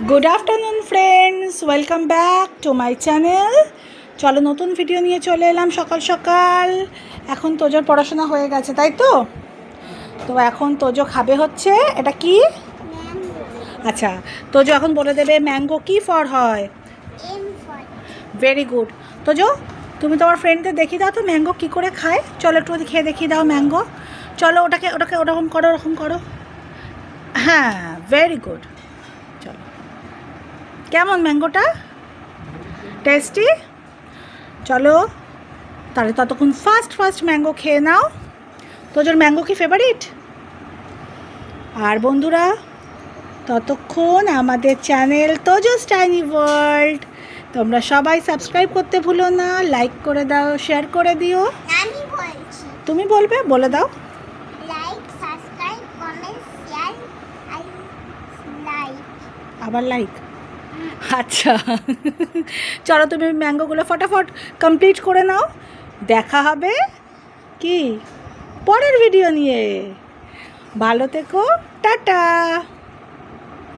Good afternoon friends, welcome back to my channel. চলো নতুন video নিয়ে চলে এলাম সকাল সকাল। এখন তোজোর পড়াশোনা হয়ে গেছে, তাই তো? তো এখন তোজো খাবে হচ্ছে এটা কি? আচ্ছা, তোজো এখন বলে দেবে ম্যাঙ্গো কি ফর হয়। Very good. তোজো, তুমি তোমার ফ্রেন্ডদের দেখিয়ে দাও তো ম্যাঙ্গো কী করে খায়। চলো একটু খেয়ে দেখিয়ে দাও ম্যাঙ্গো। চলো ওটাকে ওটাকে ওরকম করো, ওরকম করো। হ্যাঁ, ভেরি গুড। চলো, কেমন ম্যাঙ্গোটা? টেস্টি? চলো তাহলে ততক্ষণ ফার্স্ট ম্যাঙ্গো খেয়ে নাও। তোজোর ম্যাঙ্গো কি ফেভারিট? আর বন্ধুরা, ততক্ষণ আমাদের চ্যানেল তোজোস টাইনি ওয়ার্ল্ড তোমরা সবাই সাবস্ক্রাইব করতে ভুলো না, লাইক করে দাও, শেয়ার করে দিও। আমি বলছি তুমি বলবে, বলে দাও। Like, subscribe, comment, share, I like. আবার লাইক? আচ্ছা, চলো তুমি ম্যাঙ্গোগুলো ফটাফট কমপ্লিট করে নাও। দেখা হবে কি পরের ভিডিও নিয়ে। ভালো থেকো, টাটা।